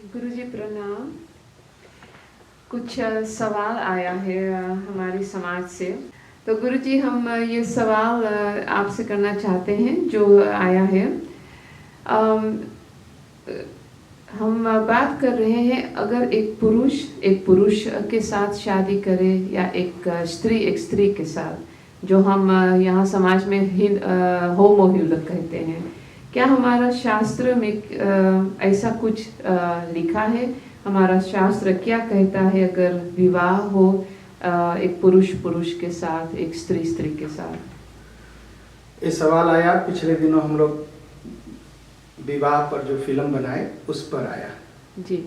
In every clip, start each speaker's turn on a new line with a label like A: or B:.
A: गुरुजी प्रणाम। कुछ सवाल आया है हमारे समाज से, तो गुरुजी हम ये सवाल आपसे करना चाहते हैं जो आया है। हम बात कर रहे हैं, अगर एक पुरुष के साथ शादी करे या एक स्त्री के साथ, जो हम यहाँ समाज में होमोहिल्लक कहते हैं, क्या हमारा शास्त्र में ऐसा कुछ लिखा है? हमारा शास्त्र क्या कहता है अगर विवाह हो एक पुरुष के साथ, एक स्त्री के साथ?
B: ये सवाल आया पिछले दिनों, हम लोग विवाह पर जो फिल्म बनाए उस पर आया
A: जी,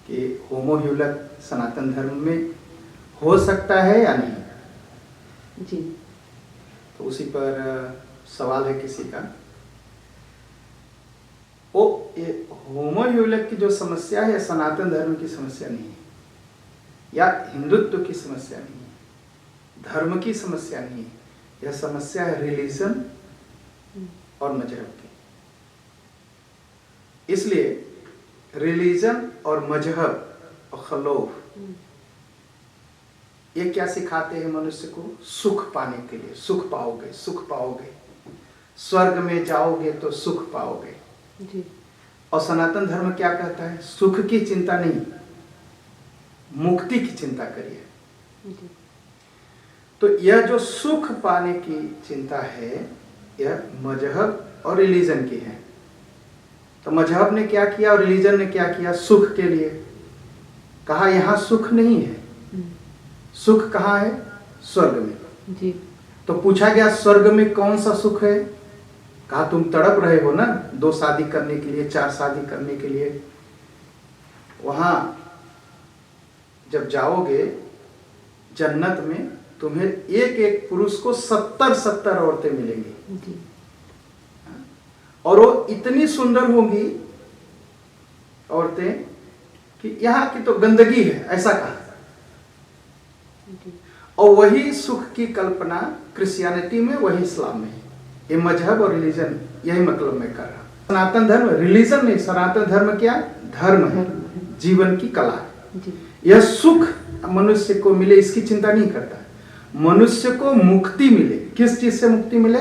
B: कि होमोहिल्लक सनातन धर्म में हो सकता है या नहीं
A: जी।
B: तो उसी पर सवाल है किसी का। वो ये होमोहिल्लक की जो समस्या है सनातन धर्म की समस्या नहीं है, या हिंदुत्व की समस्या नहीं है, धर्म की समस्या नहीं है। यह समस्या है रिलीजन और मजहब की। इसलिए रिलीजन और मजहब और खलौफ ये क्या सिखाते हैं मनुष्य को? सुख पाने के लिए। सुख पाओगे, सुख पाओगे, स्वर्ग में जाओगे तो सुख पाओगे
A: जी।
B: और सनातन धर्म क्या कहता है? सुख की चिंता नहीं, मुक्ति की चिंता करिए
A: जी।
B: तो यह जो सुख पाने की चिंता है यह मजहब और रिलीजन की है। तो मजहब ने क्या किया और रिलीजन ने क्या किया? सुख के लिए कहा यहां सुख नहीं है। सुख कहाँ है? स्वर्ग में
A: जी।
B: तो पूछा गया स्वर्ग में कौन सा सुख है? कहा तुम तड़प रहे हो ना 2 शादी करने के लिए, 4 शादी करने के लिए। वहां जब जाओगे जन्नत में तुम्हें एक एक पुरुष को 70 औरतें मिलेंगी
A: जी।
B: और वो इतनी सुंदर होंगी औरतें कि यहाँ की तो गंदगी है, ऐसा कहा। और वही सुख की कल्पना क्रिश्चियनिटी में, वही इस्लाम में है। ये मजहब और रिलीजन यही मतलब मैं कर रहा हूं। सनातन धर्म रिलीजन नहीं, सनातन धर्म क्या? धर्म है, जीवन की कला है। यह सुख मनुष्य को मिले इसकी चिंता नहीं करता। मनुष्य को मुक्ति मिले। किस चीज से मुक्ति मिले?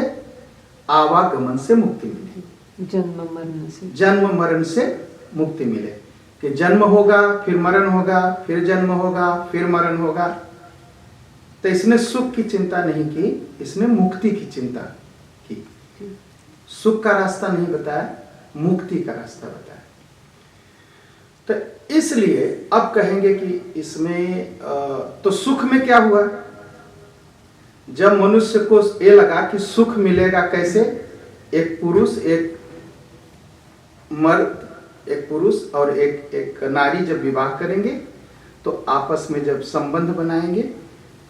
B: आवागमन से मुक्ति मिले, जन्म मरण से मुक्ति मिले। कि जन्म होगा, फिर मरण होगा, फिर जन्म होगा, फिर मरण होगा। तो इसने सुख की चिंता नहीं की, इसने मुक्ति की चिंता की। सुख का रास्ता नहीं बताया, मुक्ति का रास्ता बताया। तो इसलिए अब कहेंगे कि इसमें तो सुख में क्या हुआ? जब मनुष्य को ये लगा कि सुख मिलेगा कैसे? एक पुरुष, एक मर्द, एक पुरुष और एक नारी जब विवाह करेंगे तो आपस में जब संबंध बनाएंगे,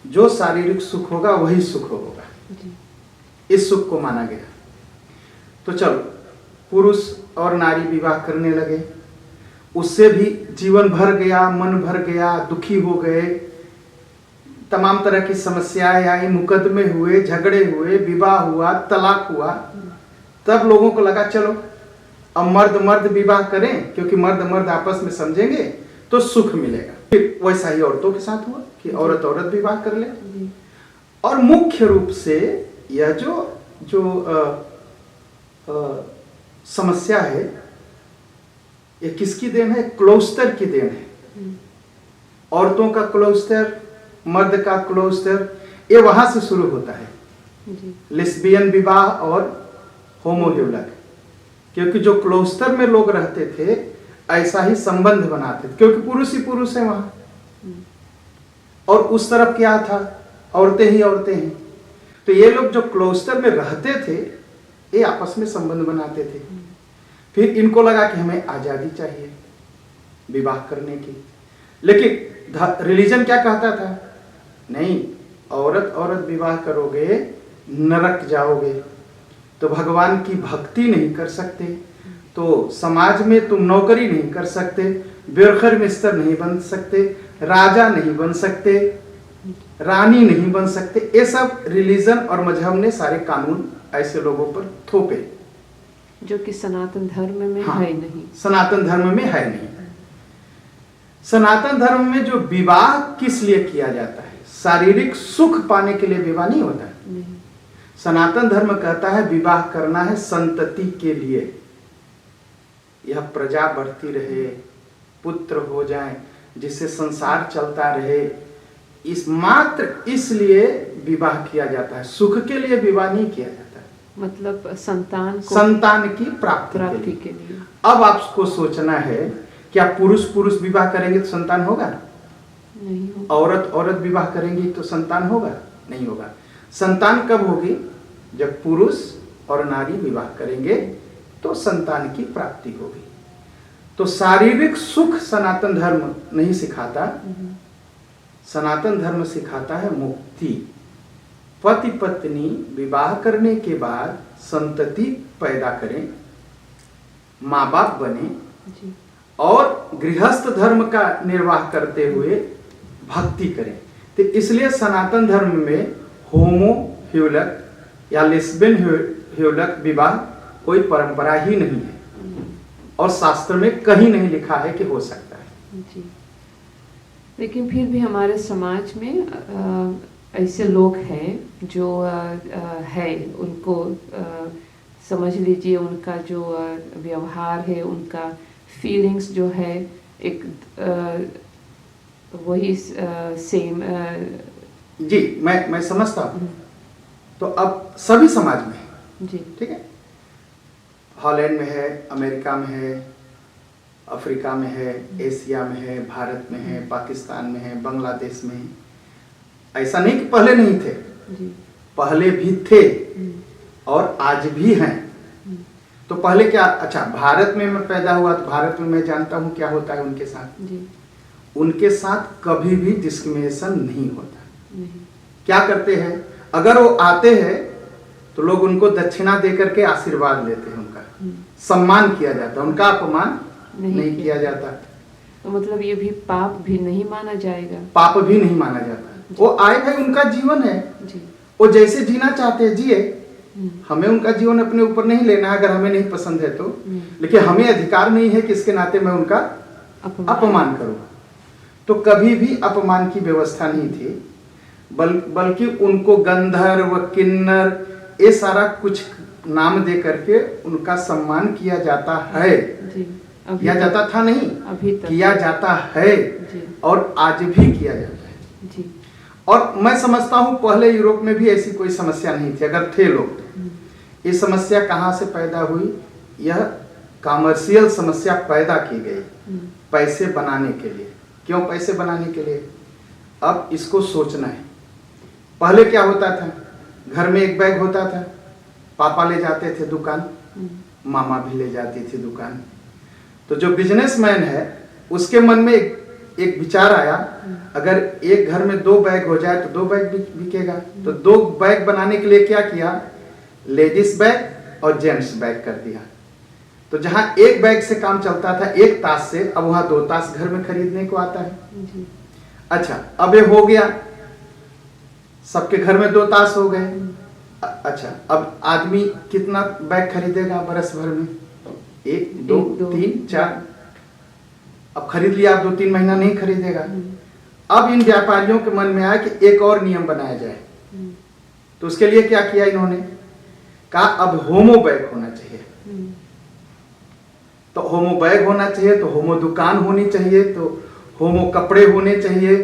B: जो शारीरिक सुख होगा वही सुख होगा। इस सुख को माना गया। तो चलो पुरुष और नारी विवाह करने लगे, उससे भी जीवन भर गया, मन भर गया, दुखी हो गए, तमाम तरह की समस्याएं आई, मुकदमे हुए, झगड़े हुए, विवाह हुआ, तलाक हुआ। तब लोगों को लगा चलो अब मर्द विवाह करें, क्योंकि मर्द आपस में समझेंगे तो सुख मिलेगा। फिर वैसा ही औरतों के साथ हुआ कि औरत विवाह कर ले। और मुख्य रूप से यह जो समस्या है ये किसकी देन है? क्लोस्टर की देन है। औरतों का क्लोस्टर, मर्द का क्लोस्टर, ये वहां से शुरू होता है। लेस्बियन विवाह और होमोहिल्लक, क्योंकि जो क्लोस्टर में लोग रहते थे ऐसा ही संबंध बनाते थे, क्योंकि पुरुष ही पुरुष है वहां और उस तरफ क्या था? औरतें ही औरतें हैं। तो ये लोग जो क्लोस्टर में रहते थे ये आपस में संबंध बनाते थे। फिर इनको लगा कि हमें आजादी चाहिए विवाह करने की। लेकिन रिलीजन क्या कहता था? नहीं, औरत विवाह करोगे नरक जाओगे, तो भगवान की भक्ति नहीं कर सकते, तो समाज में तुम नौकरी नहीं कर सकते, ब्यूरोक्रेट मिनिस्टर नहीं बन सकते, राजा नहीं बन सकते, रानी नहीं बन सकते। ये सब रिलीजन और मजहब ने सारे कानून ऐसे लोगों पर थोपे,
A: जो कि सनातन धर्म में है नहीं।
B: सनातन धर्म में है नहीं। सनातन धर्म में जो विवाह किस लिए किया जाता है, शारीरिक सुख पाने के लिए विवाह नहीं होता है।
A: नहीं।
B: सनातन धर्म कहता है विवाह करना है संतति के लिए, यह प्रजा बढ़ती रहे, पुत्र हो जाए, जिससे संसार चलता रहे, इस मात्र इसलिए विवाह किया जाता है, सुख के लिए विवाह नहीं किया जाता है।
A: मतलब संतान
B: की प्राप्ति
A: के लिए।
B: अब आपको सोचना है, क्या पुरुष पुरुष विवाह करेंगे तो संतान होगा?
A: नहीं होगा।
B: औरत विवाह करेंगी तो संतान होगा? नहीं होगा। संतान कब होगी? जब पुरुष और नारी विवाह करेंगे तो संतान की प्राप्ति होगी। तो शारीरिक सुख सनातन धर्म नहीं सिखाता, सनातन धर्म सिखाता है मुक्ति। पति पत्नी विवाह करने के बाद संतति पैदा करें, माँ बाप बने
A: जी।
B: और गृहस्थ धर्म का निर्वाह करते हुए भक्ति करें। तो इसलिए सनातन धर्म में होमो ह्यूलक या लेस्बियन ह्यूलक विवाह कोई परंपरा ही नहीं है, और शास्त्र में कहीं नहीं लिखा है कि हो सकता है
A: जी। लेकिन फिर भी हमारे समाज में ऐसे लोग हैं जो है, उनको समझ लीजिए, उनका जो व्यवहार है, उनका फीलिंग्स जो है एक वही सेम।
B: जी, मैं समझता हूँ। तो अब सभी समाज में है
A: जी,
B: ठीक है, हॉलैंड में है, अमेरिका में है, अफ्रीका में है, एशिया में है, भारत में है, पाकिस्तान में है, बांग्लादेश में है। ऐसा नहीं कि पहले नहीं थे
A: जी।
B: पहले भी थे और आज भी हैं। तो पहले क्या, अच्छा भारत में मैं पैदा हुआ तो भारत में मैं जानता हूँ क्या होता है उनके साथ
A: जी।
B: उनके साथ कभी भी डिस्क्रिमिनेशन नहीं होता।
A: नहीं।
B: क्या करते हैं, अगर वो आते हैं तो लोग उनको दक्षिणा देकर के आशीर्वाद लेते हैं, उनका सम्मान किया जाता है, उनका अपमान नहीं किया जाता।
A: तो मतलब ये भी पाप भी नहीं माना जाएगा?
B: पाप भी नहीं माना जाता। वो आए भाई, उनका जीवन है
A: जी।
B: वो जैसे जीना चाहते हैं जिए, हमें उनका जीवन अपने ऊपर नहीं लेना है अगर हमें नहीं पसंद है तो। लेकिन हमें अधिकार नहीं है कि इसके नाते मैं उनका अपमान करूं। तो कभी भी अपमान की व्यवस्था नहीं थी, बल्कि उनको गंधर्व, किन्नर, ये सारा कुछ नाम दे करके उनका सम्मान किया जाता है
A: जी।
B: किया जाता था नहीं,
A: अभी तक
B: किया जाता है
A: जी।
B: और आज भी किया जाता है
A: जी।
B: और मैं समझता हूँ पहले यूरोप में भी ऐसी कोई समस्या नहीं थी, अगर थे लोग। ये समस्या कहाँ से पैदा हुई? यह कमर्शियल समस्या पैदा की गई पैसे बनाने के लिए। क्यों पैसे बनाने के लिए? अब इसको सोचना है। पहले क्या होता था, घर में एक बैग होता था, पापा ले जाते थे दुकान, मामा भी ले जाती थी दुकान। तो जो बिजनेसमैन है उसके मन में एक विचार आया, अगर एक घर में 2 बैग हो जाए तो 2 बैग बिकेगा। तो 2 बैग बनाने के लिए क्या किया, लेडीज बैग और जेंट्स बैग कर दिया। तो जहां एक बैग से काम चलता था 1 तास से, अब वहां 2 तास घर में खरीदने को आता है
A: जी।
B: अच्छा, अब ये हो गया, सबके घर में 2 तास हो गए। अच्छा, अब आदमी कितना बैग खरीदेगा बरस भर में? 1 2 3 4। अब खरीद लिया, अब 2-3 महीना नहीं खरीदेगा। अब इन व्यापारियों के मन में आया कि एक और नियम बनाया जाए। तो उसके लिए क्या किया इन्होंने, कहा अब होमो बैग होना चाहिए। तो होमो बैग होना चाहिए तो होमो दुकान होनी चाहिए, तो होमो कपड़े होने चाहिए।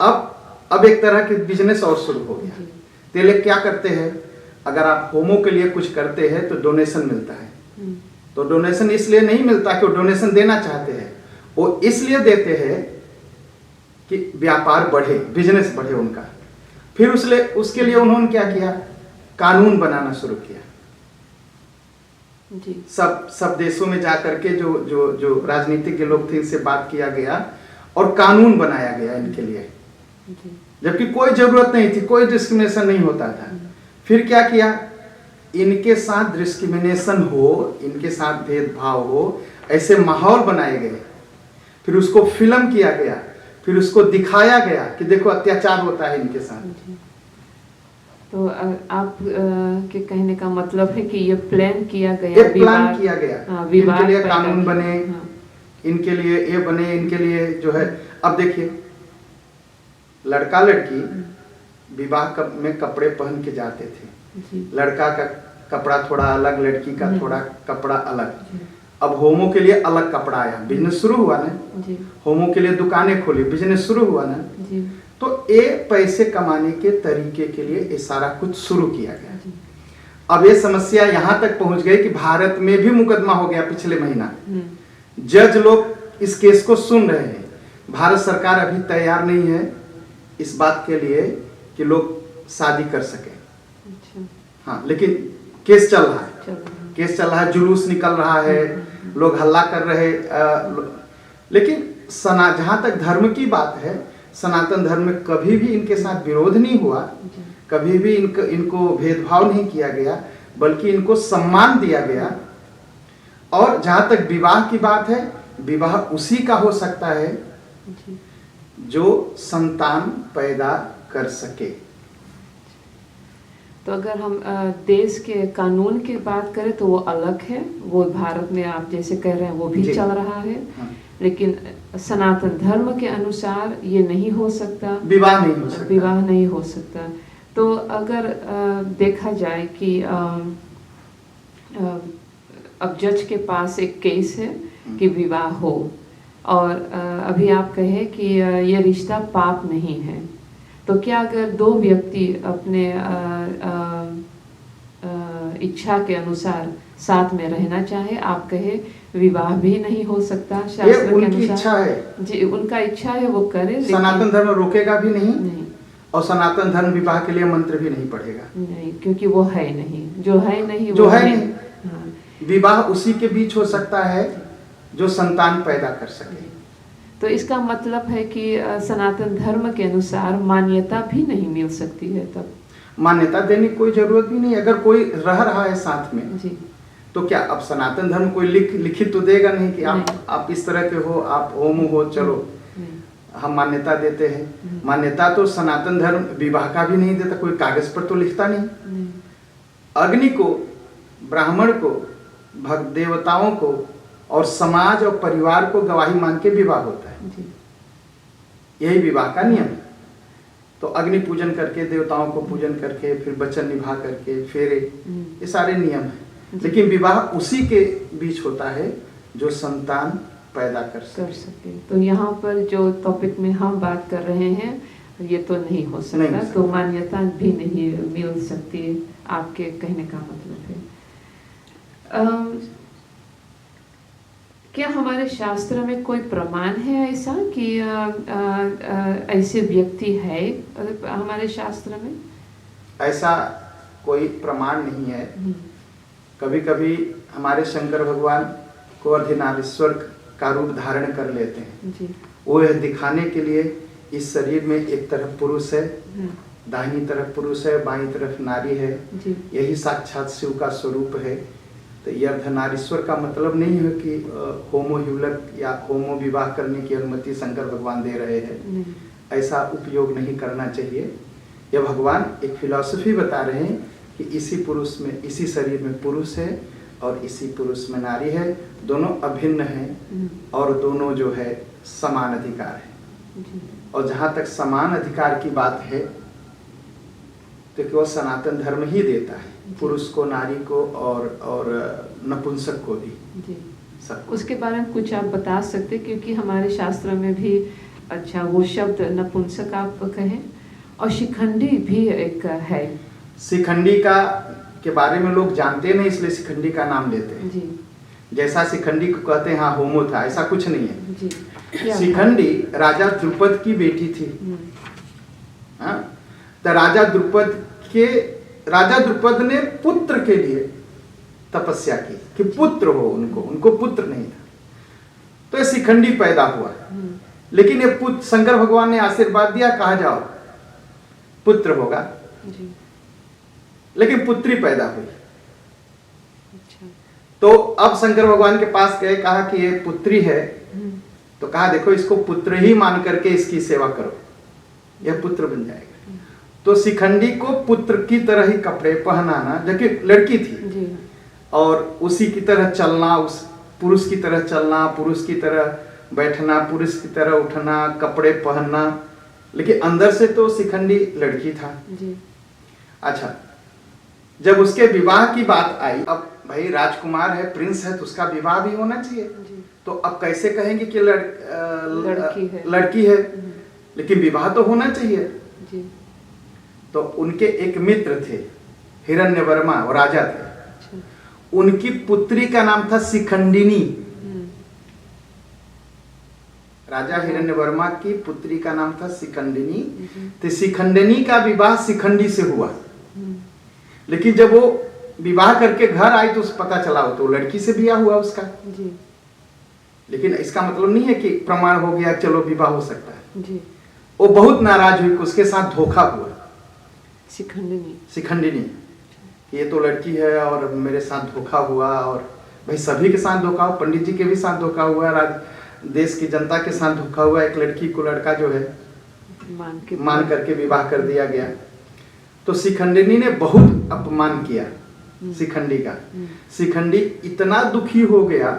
B: अब एक तरह के बिजनेस और शुरू हो गया। तो ये लोग क्या करते हैं, अगर आप होमो के लिए कुछ करते हैं तो डोनेशन मिलता है। तो डोनेशन इसलिए नहीं मिलता कि वो डोनेशन देना चाहते हैं, वो इसलिए देते हैं कि व्यापार बढ़े, बिजनेस बढ़े उनका। फिर उसके लिए उन्होंने क्या किया, कानून बनाना शुरू किया
A: जी।
B: सब देशों में जाकर के जो राजनीतिक के लोग थे इनसे बात किया गया और कानून बनाया गया इनके लिए, जबकि कोई जरूरत नहीं थी, कोई डिस्क्रिमिनेशन नहीं होता था। फिर क्या किया, इनके साथ डिस्क्रिमिनेशन हो, इनके साथ भेदभाव हो, ऐसे माहौल बनाए गए। फिर उसको फिल्म किया गया, फिर उसको दिखाया गया कि देखो अत्याचार होता है इनके साथ।
A: तो आप के कहने का मतलब है कि ये प्लान किया गया,
B: ये प्लान किया गया, इनके लिए कानून बने,
A: हाँ।
B: इनके लिए ये बने, इनके लिए जो है अब देखिए, लड़का लड़की विवाह में कपड़े पहन के जाते थे।
A: जी
B: लड़का का कपड़ा थोड़ा अलग, लड़की का थोड़ा कपड़ा अलग।
A: जी
B: अब होमो के लिए अलग कपड़ा आया, बिजनेस शुरू हुआ ना।
A: जी
B: होमो के लिए दुकानें खोली, बिजनेस शुरू हुआ ना।
A: जी
B: तो ये पैसे कमाने के तरीके के लिए ये सारा कुछ शुरू किया गया।
A: जी
B: अब ये समस्या यहाँ तक पहुंच गई कि भारत में भी मुकदमा हो गया पिछले महीना।
A: हम्म,
B: जज लोग इस केस को सुन रहे हैं। भारत सरकार अभी तैयार नहीं है इस बात के लिए कि लोग शादी कर सके।
A: अच्छा
B: हाँ, लेकिन केस चल रहा है,
A: चलो
B: केस चल रहा है, जुलूस निकल रहा है, लोग हल्ला कर रहे। लेकिन जहाँ तक धर्म की बात है, सनातन धर्म में कभी भी इनके साथ विरोध नहीं हुआ,
A: जी
B: कभी भी इनको भेदभाव नहीं किया गया, बल्कि इनको सम्मान दिया गया। और जहाँ तक विवाह की बात है, विवाह उसी का हो सकता है
A: जी
B: जो संतान पैदा कर सके।
A: तो अगर हम देश के कानून की बात करें तो वो अलग है, वो भारत में आप जैसे कह रहे हैं वो भी
B: जी।
A: चल रहा है।
B: हाँ।
A: लेकिन सनातन धर्म के अनुसार ये नहीं हो सकता,
B: विवाह नहीं हो सकता।
A: विवाह नहीं हो सकता। तो अगर देखा जाए कि अब जज के पास एक केस है कि विवाह हो, और अभी आप कहे कि ये रिश्ता पाप नहीं है, तो क्या अगर दो व्यक्ति अपने इच्छा के अनुसार साथ में रहना चाहे, आप कहे विवाह भी नहीं हो सकता
B: ये
A: शास्त्र के
B: उनकी
A: अनुसार?
B: इच्छा है,
A: जी उनका इच्छा है, वो करे, लेकिन
B: सनातन धर्म रोकेगा भी नहीं,
A: नहीं
B: और सनातन धर्म विवाह के लिए मंत्र भी नहीं पढ़ेगा।
A: नहीं, क्योंकि वो है नहीं, जो है नहीं
B: जो
A: वो
B: है
A: नहीं।
B: नहीं।
A: हाँ,
B: विवाह उसी के बीच हो सकता है जो संतान पैदा कर सके।
A: तो इसका मतलब है कि सनातन धर्म के अनुसार मान्यता भी नहीं मिल सकती है तब?
B: मान्यता देने की कोई जरूरत भी नहीं। अगर कोई रह रहा है साथ में,
A: जी
B: तो क्या अब सनातन धर्म कोई लिखित तो देगा नहीं कि
A: नहीं।
B: आप इस तरह के हो, आप होमो हो, चलो
A: नहीं,
B: हम मान्यता देते हैं। मान्यता तो सनातन धर्म विवाह का भी नहीं देता, कोई कागज पर तो लिखता नहीं।
A: नहीं,
B: अग्नि को, ब्राह्मण को, भक्त देवताओं को और समाज और परिवार को गवाही मान के विवाह होता है।
A: जी
B: यही विवाह का नियम है। तो अग्नि पूजन करके, देवताओं को पूजन करके, फिर वचन निभा करके, फेरे, ये सारे नियम हैं। लेकिन विवाह उसी के बीच होता है जो संतान पैदा कर सके।
A: तो यहाँ पर जो टॉपिक में हम बात कर रहे हैं ये तो नहीं हो सकता,
B: नहीं हो सकता।
A: तो मान्यता भी नहीं मिल सकती, आपके कहने का मतलब है। क्या हमारे शास्त्र में कोई प्रमाण है ऐसा कि ऐसे व्यक्ति है हमारे शास्त्र में?
B: ऐसा कोई प्रमाण नहीं है। कभी कभी हमारे शंकर भगवान को अर्धनारीश्वर का रूप धारण कर लेते हैं।
A: जी
B: वो यह दिखाने के लिए इस शरीर में एक तरफ पुरुष है,
A: हाँ,
B: दाहिनी तरफ पुरुष है, बाईं तरफ नारी है।
A: जी
B: यही साक्षात शिव का स्वरूप है। तो ये अर्धनारीश्वर का मतलब नहीं है कि होमो ह्यूलक या होमो विवाह करने की अनुमति शंकर भगवान दे रहे हैं।
A: नहीं,
B: ऐसा उपयोग नहीं करना चाहिए। यह भगवान एक फिलॉसफी बता रहे हैं कि इसी पुरुष में, इसी शरीर में पुरुष है और इसी पुरुष में नारी है, दोनों अभिन्न हैं और दोनों जो है समान अधिकार है।
A: जी
B: और जहाँ तक समान अधिकार की बात है तो केवल सनातन धर्म ही देता है, पुरुष को, नारी को और नपुंसक को भी,
A: जी
B: सब।
A: उसके बारे में कुछ आप बता सकते, क्योंकि हमारे शास्त्र में भी अच्छा वो शब्द नपुंसक आप कहें, और शिखंडी भी एक है।
B: शिखंडी का के बारे में लोग जानते नहीं, इसलिए शिखंडी का नाम लेते हैं।
A: जी
B: जैसा शिखंडी को कहते हैं हाँ होमो था, ऐसा कुछ नहीं है।
A: जी क्या?
B: शिखंडी राजा द्रुपद की बेटी थी। हाँ, तो राजा द्रुपद ने पुत्र के लिए तपस्या की कि पुत्र हो, उनको पुत्र नहीं था, तो ये शिखंडी पैदा हुआ। लेकिन ये पुत्र, शंकर भगवान ने आशीर्वाद दिया, कहा जाओ पुत्र होगा,
A: जी
B: लेकिन पुत्री पैदा हुई।
A: अच्छा
B: तो अब शंकर भगवान के पास गए, कहा कि ये पुत्री है, तो कहा देखो इसको पुत्र ही मान करके इसकी सेवा करो, यह पुत्र बन जाएगा। तो शिखंडी को पुत्र की तरह ही कपड़े पहनाना, जबकि लड़की थी,
A: जी
B: और उसी की तरह चलना, उस पुरुष की तरह चलना, पुरुष की तरह बैठना, पुरुष की तरह उठना, कपड़े पहनना, लेकिन अंदर से तो शिखंडी लड़की था।
A: जी।
B: अच्छा, जब उसके विवाह की बात आई, अब भाई राजकुमार है, प्रिंस है, तो उसका विवाह भी होना चाहिए।
A: जी।
B: तो अब कैसे कहेंगे कि लड़की है, लेकिन विवाह तो होना चाहिए।
A: जी।
B: तो उनके एक मित्र थे, हिरण्यवर्मा, वो राजा थे।
A: अच्छा।
B: उनकी पुत्री का नाम था शिखंडिनी। राजा हिरण्यवर्मा की पुत्री का नाम था शिखंडिनी। तो शिखंडिनी का विवाह शिखंडी से हुआ। लेकिन जब वो विवाह करके घर आई तो उसे पता चला हो तो लड़की से ब्याह हुआ उसका।
A: जी।
B: लेकिन इसका मतलब नहीं है कि प्रमाण हो गया चलो विवाह हो सकता है।
A: जी।
B: वो बहुत नाराज हुई, उसके साथ धोखा हुआ। शिखंडिनी ये तो लड़की है और मेरे साथ धोखा हुआ, और भाई सभी के साथ धोखा हुआ, पंडित जी के भी साथ धोखा हुआ, देश की जनता के साथ धोखा हुआ। एक लड़की को लड़का जो है मान करके विवाह कर दिया गया। तो शिखंडिनी ने बहुत अपमान किया शिखंडी का। शिखंडी इतना दुखी हो गया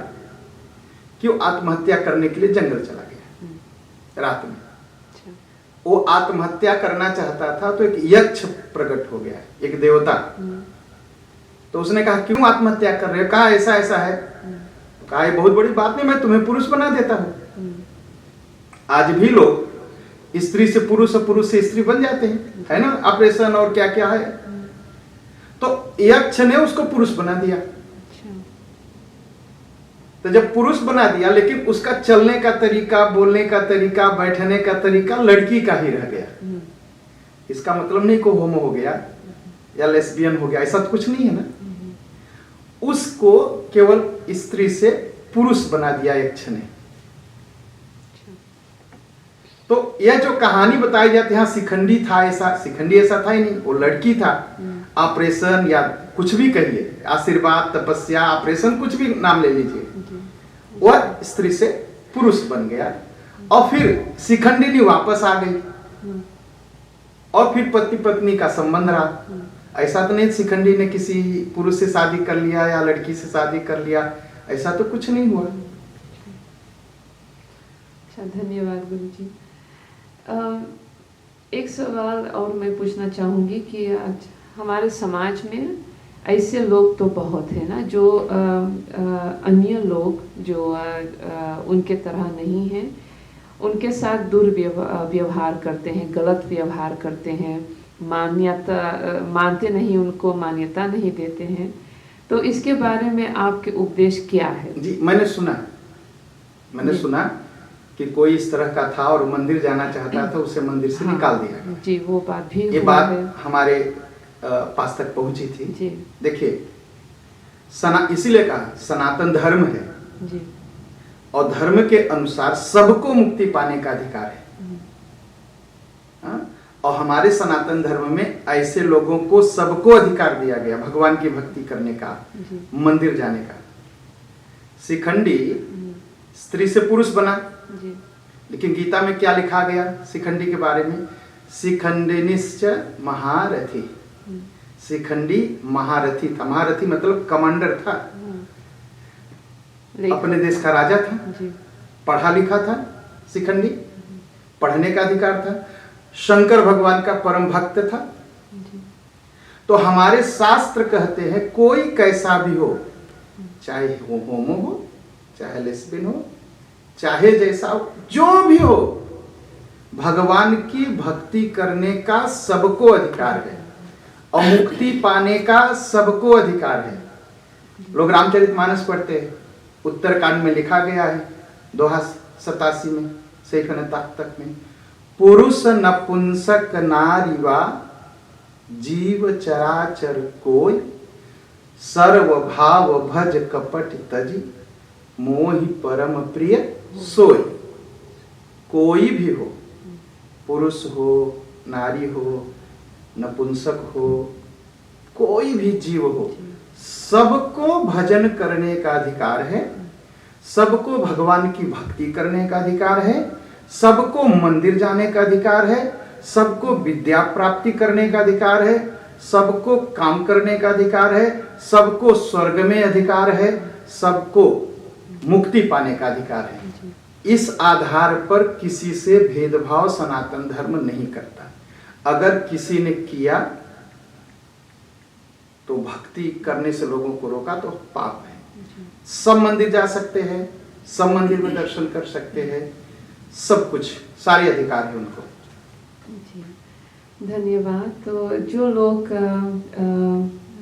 B: कि वो आत्महत्या करने के लिए जंगल चला गया रात में। वो आत्महत्या करना चाहता था तो एक यक्ष प्रकट हो गया, एक देवता। तो उसने कहा क्यों आत्महत्या कर रहे हो? कहा ऐसा ऐसा है। तो कहा ये बहुत बड़ी बात नहीं, मैं तुम्हें पुरुष बना देता हूं। आज भी लोग स्त्री से पुरुष और पुरुष से स्त्री बन जाते हैं, है ना, ऑपरेशन और क्या क्या है। तो यक्ष ने उसको पुरुष बना दिया। तो जब पुरुष बना दिया, लेकिन उसका चलने का तरीका, बोलने का तरीका, बैठने का तरीका लड़की का ही रह गया। इसका मतलब नहीं को होमो हो गया या लेस्बियन हो गया, ऐसा तो कुछ नहीं है ना। उसको केवल स्त्री से पुरुष बना दिया यक्ष ने। तो यह जो कहानी बताई जाती है, हाँ शिखंडी था, ऐसा शिखंडी ऐसा था ही नहीं, वो लड़की था। ऑपरेशन या कुछ भी कहिए, आशीर्वाद, तपस्या, ऑपरेशन, कुछ भी नाम ले लीजिए, वह स्त्री से पुरुष बन गया। और फिर शिखंडिनी वापस आ गई और फिर पति पत्नी का संबंध रहा। ऐसा तो नहीं शिखंडी ने किसी पुरुष से शादी कर लिया या लड़की से शादी कर लिया, ऐसा तो कुछ नहीं हुआ।
A: अच्छा, धन्यवाद गुरुजी। एक सवाल और मैं पूछना चाहूंगी कि आज हमारे समाज में ऐसे लोग तो बहुत है ना जो अन्य लोग जो उनके तरह नहीं हैं, उनके साथ दुर्व्यवहार करते हैं, गलत व्यवहार करते हैं, मानते नहीं, उनको मान्यता नहीं देते हैं। तो इसके बारे में आपके उपदेश क्या है?
B: जी, मैंने सुना कि कोई इस तरह का था और मंदिर जाना चाहता था, उसे मंदिर से निकाल दिया गया।
A: जी, वो बात भी
B: ये बात हमारे पास तक पहुंची थी।
A: जी। देखिए,
B: इसीलिए कहा सनातन धर्म है।
A: जी।
B: और धर्म के अनुसार सबको मुक्ति पाने का अधिकार है। और हमारे सनातन धर्म में ऐसे लोगों को सबको अधिकार दिया गया भगवान की भक्ति करने का, मंदिर जाने का। शिखंडी स्त्री से पुरुष बना, लेकिन गीता में क्या लिखा गया शिखंडी के बारे में? शिखंडिनिश्च महारथी। शिखंडी महारथी था। महारथी मतलब कमांडर था, अपने देश का राजा था, पढ़ा लिखा था। शिखंडी पढ़ने का अधिकार था, शंकर भगवान का परम भक्त था। तो हमारे शास्त्र कहते हैं कोई कैसा भी हो, चाहे होमो हो, चाहे लेस्बियन हो, चाहे जैसा हो, जो भी हो, भगवान की भक्ति करने का सबको अधिकार है और मुक्ति पाने का सबको अधिकार है। लोग रामचरितमानस पढ़ते हैं, उत्तरकांड में लिखा गया है दोहा 87 में, सैफन तख्त में, पुरुष नपुंसक नारीवा जीव चराचर कोई, सर्व भाव भज कपट तजी, मोहि परम प्रिय सोई। कोई भी हो, पुरुष हो, नारी हो, नपुंसक हो, कोई भी जीव हो, सबको भजन करने का अधिकार है, सबको भगवान की भक्ति करने का अधिकार है, सबको मंदिर जाने का अधिकार है, सबको विद्या प्राप्ति करने का अधिकार है, सबको काम करने का अधिकार है, सबको स्वर्ग में अधिकार है, सबको मुक्ति पाने का अधिकार है। इस आधार पर किसी से भेदभाव सनातन धर्म नहीं करता। अगर किसी ने किया तो भक्ति करने से लोगों को रोका तो पाप है। सब मंदिर जा सकते हैं, सब मंदिर में दर्शन कर सकते हैं, सब कुछ, सारे अधिकार है उनको।
A: जी, धन्यवाद। तो जो लोग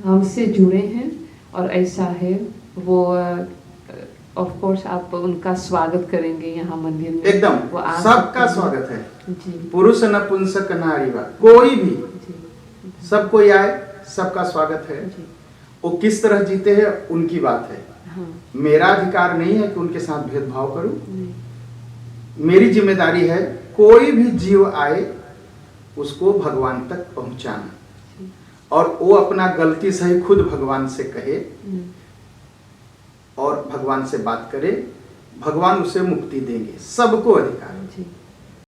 A: हमसे जुड़े हैं और ऐसा है, वो ऑफ कोर्स आप उनका स्वागत करेंगे यहाँ मंदिर में।
B: एकदम,
A: वो आ
B: सबका
A: सकते हैं।
B: स्वागत है।
A: जी
B: पुरुष नपुंसक नारी वा कोई भी,
A: जी
B: सब कोई आए, सबका स्वागत है।
A: जी।
B: वो किस तरह जीते हैं उनकी बात है।
A: हाँ,
B: मेरा अधिकार नहीं है कि उनके साथ भेदभाव करूं।
A: नहीं।
B: मेरी जिम्मेदारी है कोई भी जीव आए उसको भगवान तक पहुंचाना,
A: जी।
B: और वो अपना गलती सही खुद भगवान से कहे और भगवान से बात करे, भगवान उसे मुक्ति देंगे। सबको अधिकार है।
A: जी